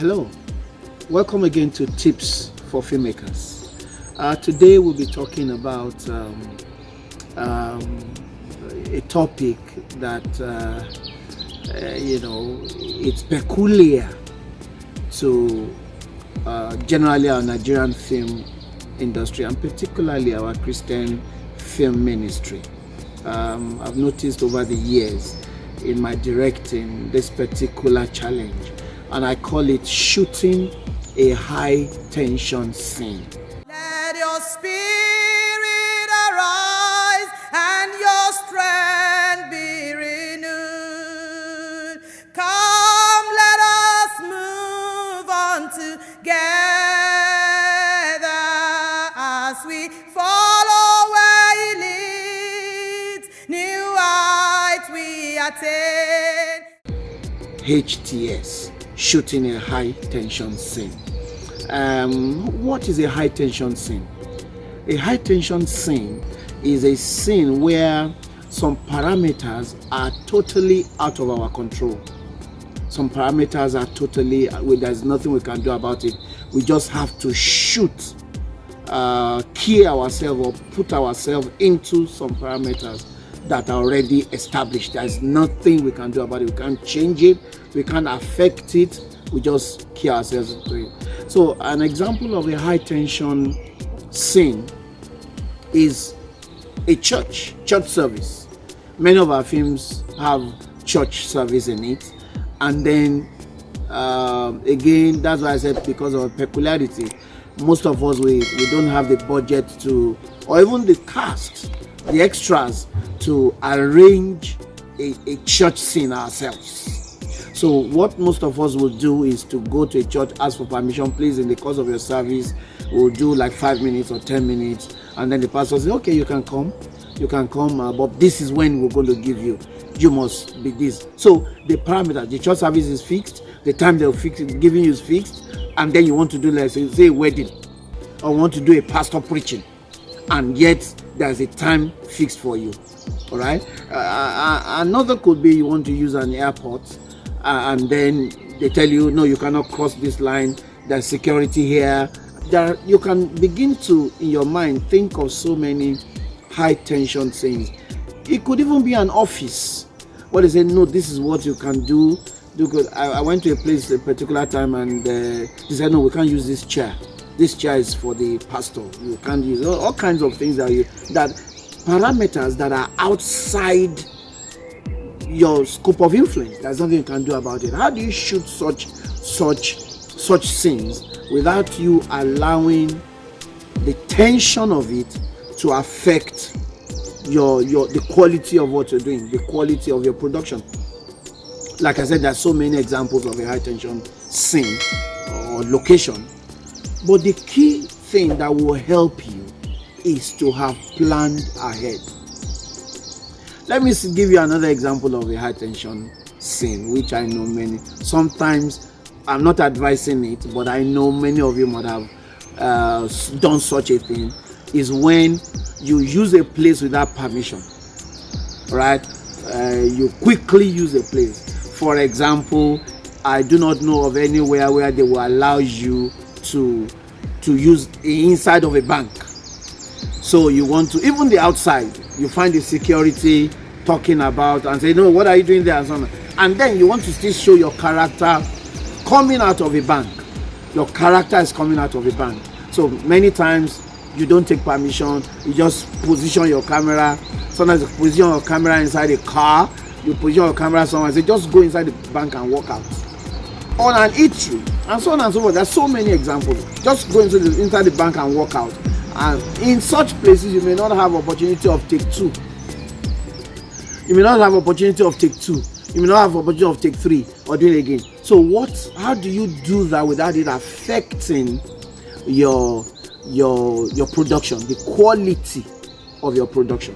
Hello, welcome again to Tips for Filmmakers. Today we'll be talking about a topic that it's peculiar to generally our Nigerian film industry and particularly our Christian film ministry. I've noticed over the years in my directing this particular challenge, and I call it shooting a high tension scene. Let your spirit arise and your strength be renewed. Come, let us move on together as we follow where he leads. New heights we attain. HTS, shooting a high tension scene. What is a high tension scene? A high tension scene is a scene where some parameters are totally out of our control. Some parameters are totally, there's nothing we can do about it. We just have to shoot, key ourselves or put ourselves into some parameters that are already established. There's nothing we can do about it. We can't change it, we can't affect it, we just key ourselves into it. So an example of a high tension scene is a church service. Many of our films have church service in it, and then again, that's why I said because of peculiarity, most of us we don't have the budget to, or even the cast, the extras, to arrange a church scene ourselves. So what most of us will do is to go to a church, ask for permission, please, in the course of your service, we'll do like 5 minutes or 10 minutes, and then the pastor says, okay, you can come, but this is when we're going to give you. You must be this. So the parameter, the church service is fixed, the time they'll fix it, giving you is fixed, and then you want to do, like say a wedding, or want to do a pastor preaching, and yet there's a time fixed for you. All right. Another could be you want to use an airport, and then they tell you, no, you cannot cross this line. There's security here. You can begin to, in your mind, think of so many high tension things. It could even be an office where they say, no, this is what you can do. I went to a place a particular time, and they said, no, we can't use this chair. This chair is for the pastor. You can't use all kinds of things that parameters that are outside your scope of influence. There's nothing you can do about it. How do you shoot such scenes without you allowing the tension of it to affect the quality of what you're doing, the quality of your production? Like I said, there's so many examples of a high tension scene or location, but the key thing that will help you is to have planned ahead. Let me give you another example of a high tension scene, which I know many. Sometimes I'm not advising it, but I know many of you might have done such a thing. Is when you use a place without permission, right? You quickly use a place. For example, I do not know of anywhere where they will allow you to use the inside of a bank. So you want to, even the outside, you find the security talking about and say, no, what are you doing there? And then you want to still show your character coming out of a bank. Your character is coming out of a bank. So many times you don't take permission, you just position your camera. Sometimes you position your camera inside a car, you position your camera somewhere and say, just go inside the bank and walk out. On an eatery, and so on and so forth. There's so many examples. Just go inside the bank and walk out. And in such places, you may not have opportunity of take two. You may not have opportunity of take two. You may not have opportunity of take three or do it again. So how do you do that without it affecting your production, the quality of your production?